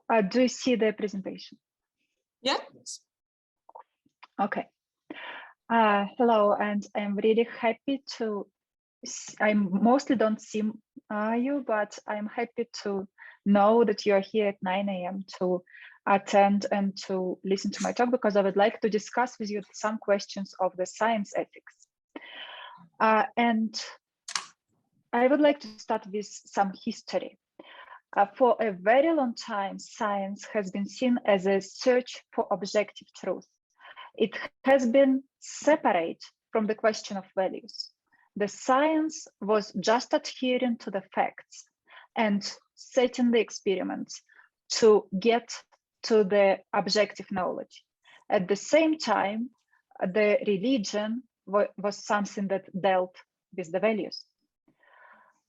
Do you see the presentation? Yeah. Okay. Hello, and I'm really happy to, I mostly don't see you, but I'm happy to know that you're here at 9 a.m. to attend and to listen to my talk, because I would like to discuss with you some questions of the science ethics. And I would like to start with some history. For a very long time, science has been seen as a search for objective truth. It has been separate from the question of values. The science was just adhering to the facts and setting the experiments to get to the objective knowledge. At the same time, the religion was something that dealt with the values.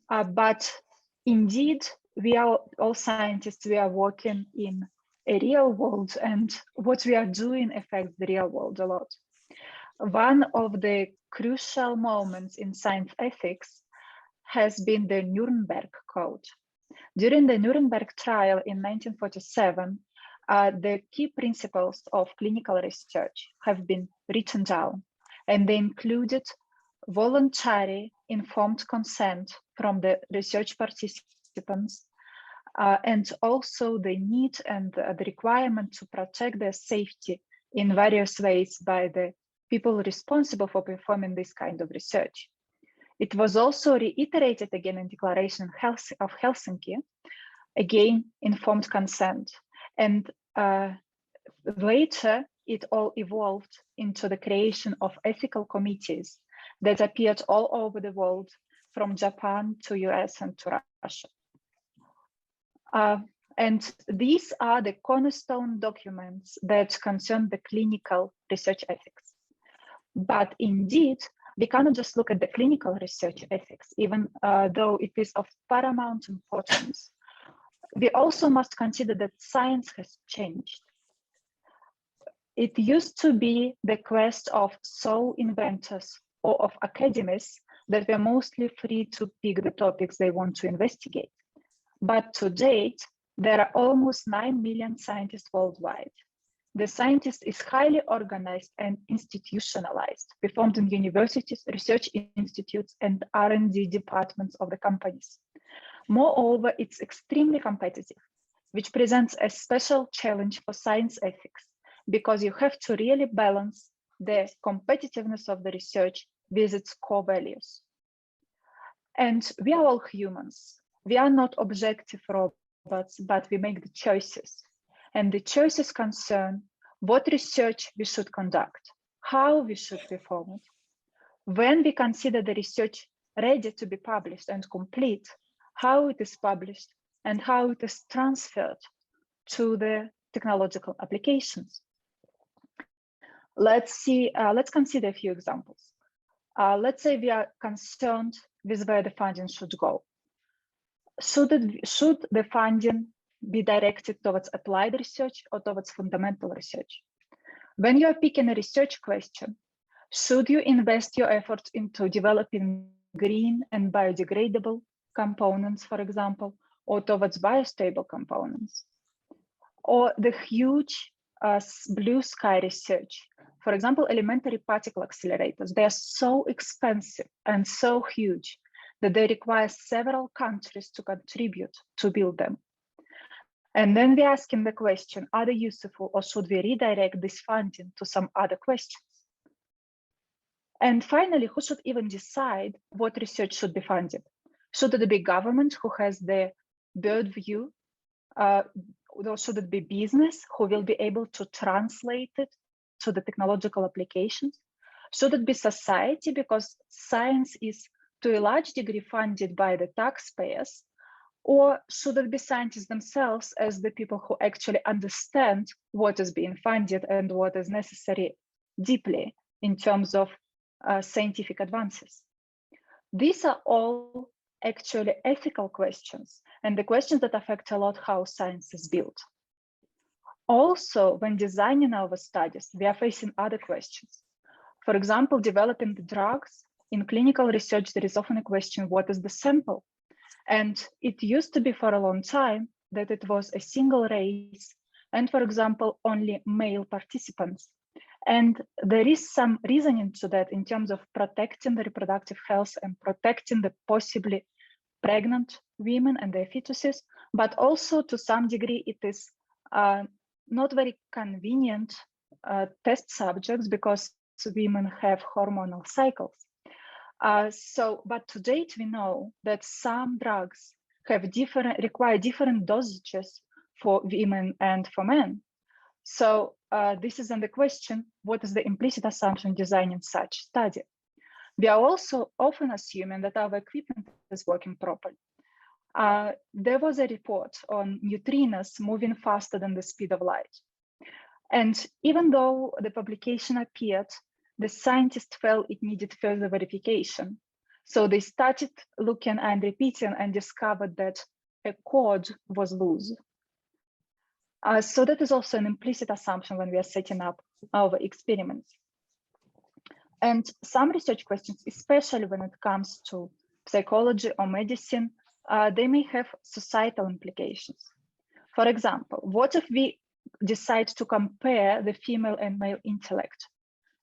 But indeed, we are all scientists, we are working in a real world, and what we are doing affects the real world a lot. One of the crucial moments in science ethics has been the Nuremberg Code. During the Nuremberg trial in 1947, the key principles of clinical research have been written down, and they included voluntary informed consent from the research participants, and also the need and the requirement to protect their safety in various ways by the people responsible for performing this kind of research. It was also reiterated again in Declaration of Helsinki, again, informed consent. And later, it all evolved into the creation of ethical committees that appeared all over the world, from Japan to US and to Russia. And these are the cornerstone documents that concern the clinical research ethics. But indeed, we cannot just look at the clinical research ethics, even though it is of paramount importance. We also must consider that science has changed. It used to be the quest of sole inventors or of academies that were mostly free to pick the topics they want to investigate. But to date, there are almost 9 million scientists worldwide. The scientist is highly organized and institutionalized, performed in universities, research institutes, and R&D departments of the companies. Moreover, it's extremely competitive, which presents a special challenge for science ethics, because you have to really balance the competitiveness of the research with its core values. And we are all humans. We are not objective robots, but we make the choices. And the choices concern what research we should conduct, how we should perform it, when we consider the research ready to be published and complete, how it is published, and how it is transferred to the technological applications. Let's consider a few examples. Let's say we are concerned with where the funding should go. Should the funding be directed towards applied research or towards fundamental research? When you are picking a research question, should you invest your efforts into developing green and biodegradable components, for example, or towards biostable components? Or the huge blue sky research, for example, elementary particle accelerators, they are so expensive and so huge that they require several countries to contribute to build them. And then we're asking the question, are they useful, or should we redirect this funding to some other questions? And finally, who should even decide what research should be funded? Should it be government who has the bird view, or should it be business who will be able to translate it to the technological applications? Should it be society, because science is to a large degree funded by the taxpayers? Or should it be scientists themselves as the people who actually understand what is being funded and what is necessary deeply in terms of scientific advances? These are all actually ethical questions, and the questions that affect a lot how science is built. Also, when designing our studies, we are facing other questions. For example, developing the drugs. In clinical research, there is often a question, what is the sample? And it used to be for a long time that it was a single race and, for example, only male participants. And there is some reasoning to that in terms of protecting the reproductive health and protecting the possibly pregnant women and their fetuses, but also to some degree it is not very convenient test subjects because women have hormonal cycles. But to date we know that some drugs require different dosages for women and for men. So this is then the question, what is the implicit assumption designing such study? We are also often assuming that our equipment is working properly. There was a report on neutrinos moving faster than the speed of light. And even though the publication appeared, the scientists felt it needed further verification. So they started looking and repeating and discovered that a cord was loose. So that is also an implicit assumption when we are setting up our experiments. And some research questions, especially when it comes to psychology or medicine, they may have societal implications. For example, what if we decide to compare the female and male intellect,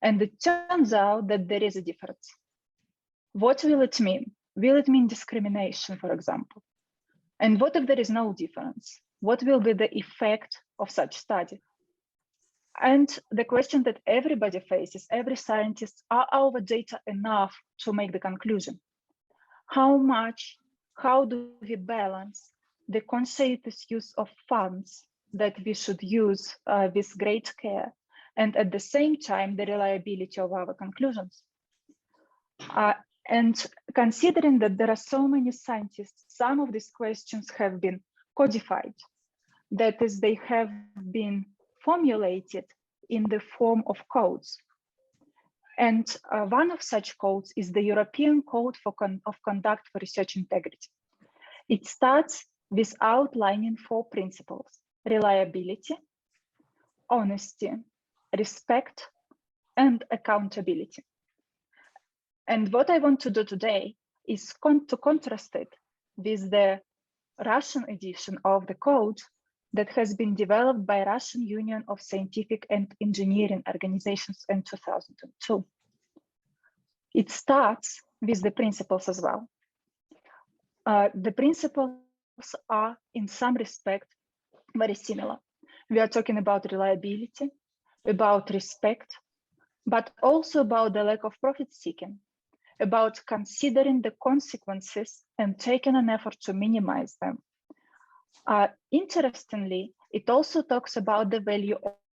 and it turns out that there is a difference? What will it mean? Will it mean discrimination, for example? And what if there is no difference? What will be the effect of such study? And the question that everybody faces, every scientist, are our data enough to make the conclusion? How do we balance the conscientious use of funds that we should use with great care, and at the same time, the reliability of our conclusions? And considering that there are so many scientists, some of these questions have been codified. That is, they have been formulated in the form of codes. And one of such codes is the European Code of Conduct for Research Integrity. It starts with outlining 4 principles: reliability, honesty, respect, and accountability. And what I want to do today is to contrast it with the Russian edition of the code that has been developed by Russian Union of Scientific and Engineering Organizations in 2002. It starts with the principles as well. The principles are, in some respect, very similar. We are talking about reliability, about respect, but also about the lack of profit-seeking, about considering the consequences and taking an effort to minimize them. Interestingly, it also talks about the value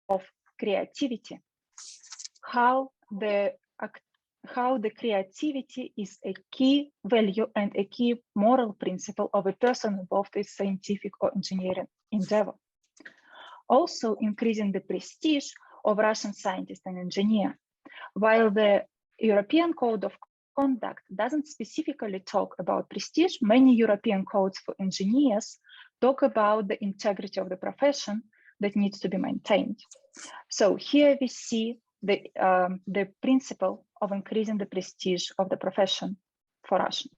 of creativity, how the creativity is a key value and a key moral principle of a person involved in scientific or engineering endeavor. Also increasing the prestige of Russian scientists and engineers. While the European Code of Conduct doesn't specifically talk about prestige, many European codes for engineers talk about the integrity of the profession that needs to be maintained. So here we see the principle of increasing the prestige of the profession for Russian.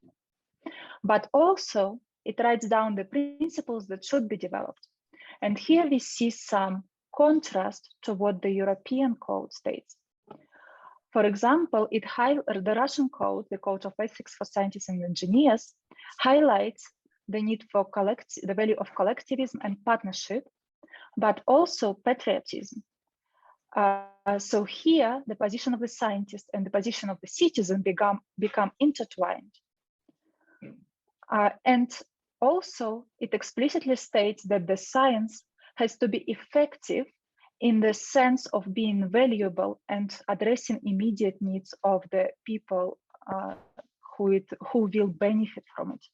But also it writes down the principles that should be developed. And here we see some contrast to what the European code states. For example, the Russian code, the Code of Ethics for Scientists and Engineers, highlights the need for the value of collectivism and partnership, but also patriotism. So here, the position of the scientist and the position of the citizen become intertwined. And also, it explicitly states that the science has to be effective in the sense of being valuable and addressing immediate needs of the people who will benefit from it.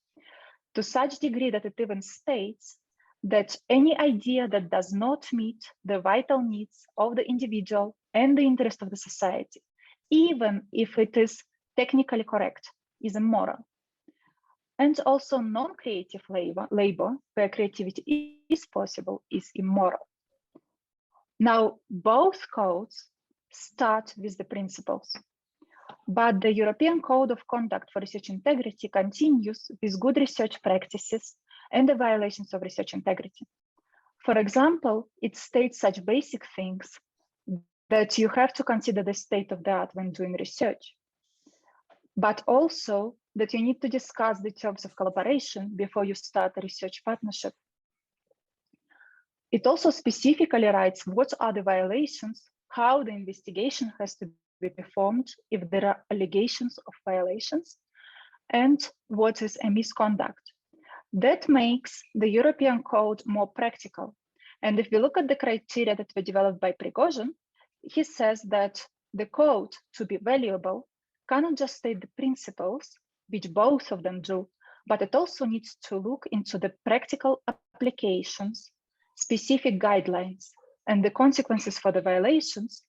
To such degree that it even states that any idea that does not meet the vital needs of the individual and the interest of the society, even if it is technically correct, is immoral. And also non-creative labor, where creativity is possible, is immoral. Now, both codes start with the principles, but the European Code of Conduct for Research Integrity continues with good research practices and the violations of research integrity. For example, it states such basic things that you have to consider the state of the art when doing research, but also that you need to discuss the terms of collaboration before you start a research partnership. It also specifically writes what are the violations, how the investigation has to be performed if there are allegations of violations, and what is a misconduct. That makes the European Code more practical. And if we look at the criteria that were developed by Prigozhin, he says that the code, to be valuable, cannot just state the principles, which both of them do, but it also needs to look into the practical applications, specific guidelines, and the consequences for the violations.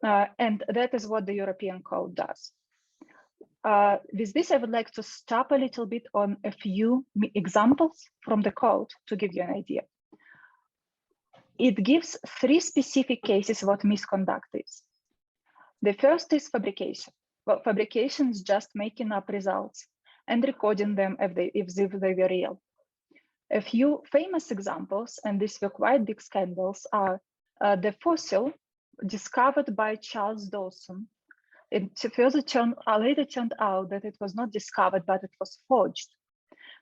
And that is what the European Code does. With this, I would like to stop a little bit on a few examples from the code to give you an idea. It gives 3 specific cases what misconduct is. The first is fabrication. Well, fabrication is just making up results and recording them if they were real. A few famous examples, and these were quite big scandals, are the fossil discovered by Charles Dawson. It later turned out that it was not discovered, but it was forged.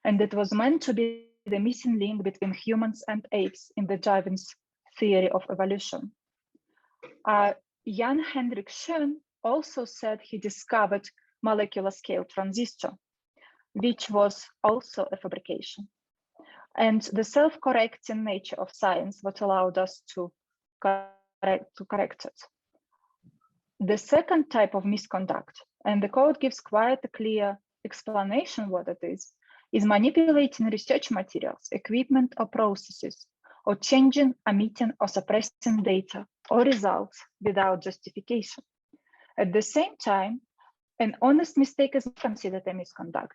And it was meant to be the missing link between humans and apes in the Darwin's theory of evolution. Jan Hendrik Schön also said he discovered molecular scale transistor, which was also a fabrication. And the self-correcting nature of science what allowed us to correct it. The second type of misconduct, and the code gives quite a clear explanation what it is manipulating research materials, equipment, or processes, or changing, omitting, or suppressing data or results without justification. At the same time, an honest mistake is considered a misconduct.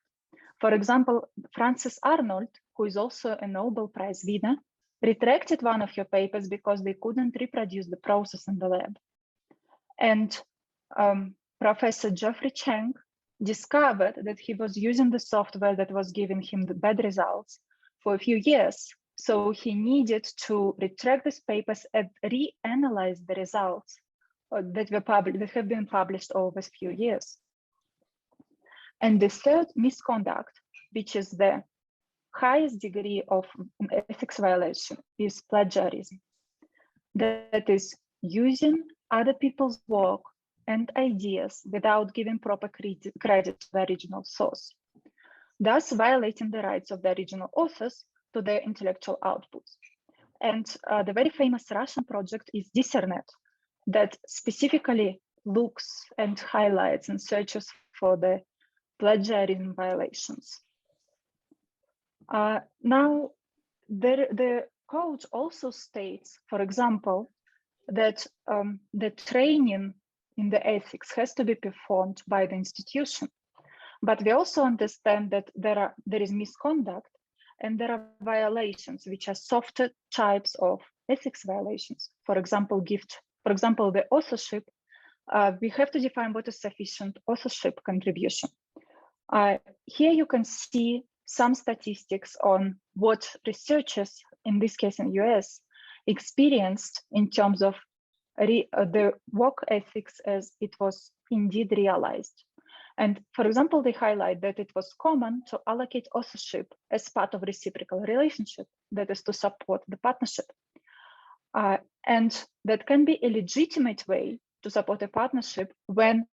For example, Frances Arnold, who is also a Nobel Prize winner, retracted one of her papers because they couldn't reproduce the process in the lab. And Professor Geoffrey Chang discovered that he was using the software that was giving him the bad results for a few years. So he needed to retract these papers and reanalyze the results that have been published over a few years. And the third misconduct, which is the highest degree of ethics violation, is plagiarism. That is using other people's work and ideas without giving proper credit to the original source, thus violating the rights of the original authors to their intellectual outputs. And the very famous Russian project is Discernet, that specifically looks and highlights and searches for the plagiarism violations. Now, the code also states, for example, that the training in the ethics has to be performed by the institution. But we also understand that there is misconduct and there are violations, which are softer types of ethics violations. For example, the authorship, we have to define what is sufficient authorship contribution. Here you can see some statistics on what researchers, in this case in US, experienced in terms of the work ethics as it was indeed realized. And for example, they highlight that it was common to allocate authorship as part of reciprocal relationship, that is to support the partnership. And that can be a legitimate way to support a partnership when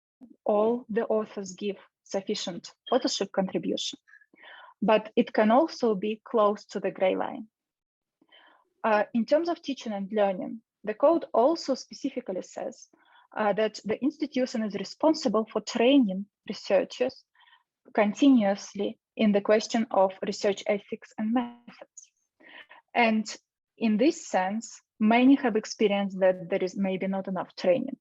all the authors give sufficient authorship contribution. But it can also be close to the gray line. In terms of teaching and learning, the code also specifically says that the institution is responsible for training researchers continuously in the question of research ethics and methods. And in this sense, many have experienced that there is maybe not enough training.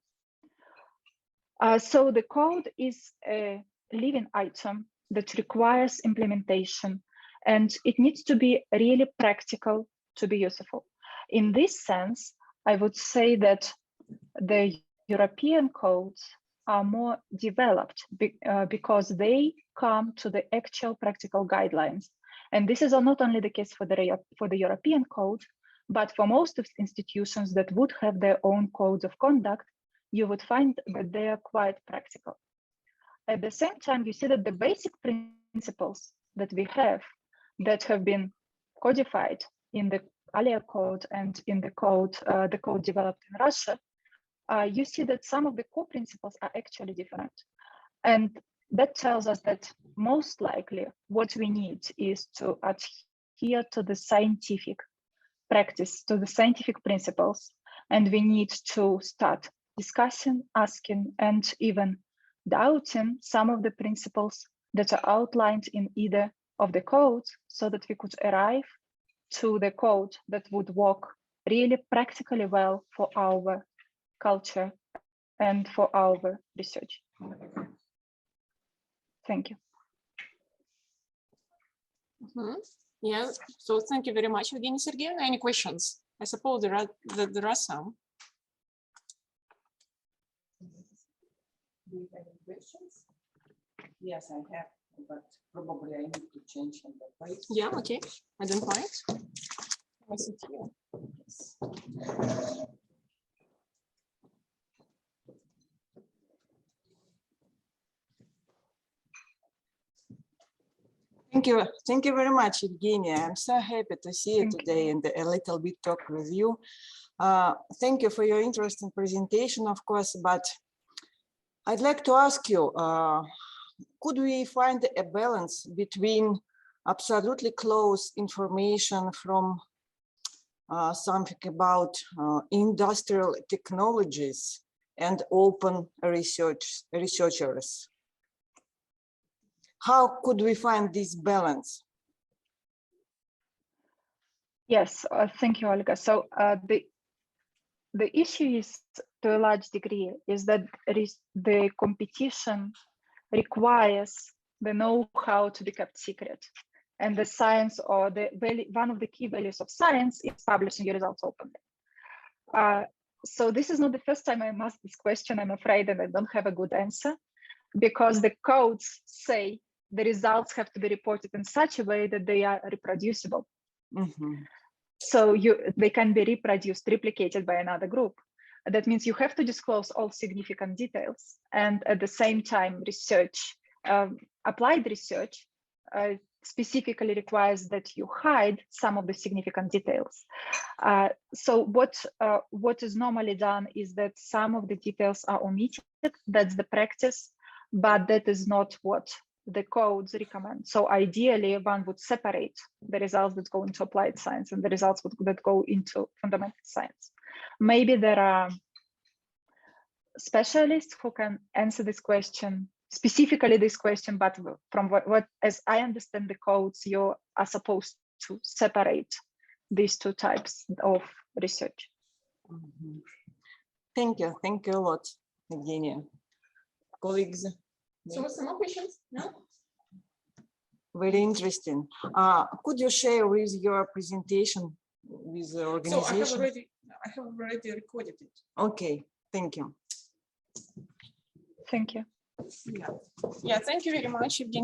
So the code is a living item that requires implementation, and it needs to be really practical to be useful. In this sense, I would say that the European codes are more developed because they come to the actual practical guidelines And this is not only the case for the European code, but for most of institutions that would have their own codes of conduct, you would find that they are quite practical. At the same time, you see that the basic principles that we have that have been codified in the ALIA code and in the code developed in Russia, you see that some of the core principles are actually different. And that tells us that most likely what we need is to adhere to the scientific practice, to the scientific principles, and we need to start discussing, asking, and even doubting some of the principles that are outlined in either of the codes, so that we could arrive to the code that would work really practically well for our culture and for our research. Thank you. Yeah, so thank you very much, Evgenia Sergeyevna. Any questions? I suppose there are some. Do you have any questions? Yes, I have, but probably I need to change the place. Yeah, okay. I don't mind. I sit here. Yes. Thank you very much, Evgenia. I'm so happy to see you today and a little bit talk with you. Thank you for your interesting presentation, of course, but I'd like to ask you, could we find a balance between absolutely close information from something about industrial technologies and open researchers? How could we find this balance? Yes, thank you, Olga. So the issue is, to a large degree, is that the competition requires the know-how to be kept secret. And the science, or one of the key values of science, is publishing your results openly. So this is not the first time I'm asked this question, I'm afraid, and I don't have a good answer, because the codes say the results have to be reported in such a way that they are reproducible. Mm-hmm. So they can be replicated by another group. That means you have to disclose all significant details, and at the same time, research, applied research, specifically requires that you hide some of the significant details. So what is normally done is that some of the details are omitted. That's the practice, but that is not what the codes recommend. So ideally, one would separate the results that go into applied science and the results that go into fundamental science. Maybe there are specialists who can answer this question, specifically this question, but from what as I understand the codes, you are supposed to separate these two types of research. Mm-hmm. Thank you a lot, Evgenia. Colleagues? So some more questions? No? Very interesting. Could you share with your presentation with the organization? So I have already recorded it. Okay, thank you. Thank you. Yeah, thank you very much, Evgenia.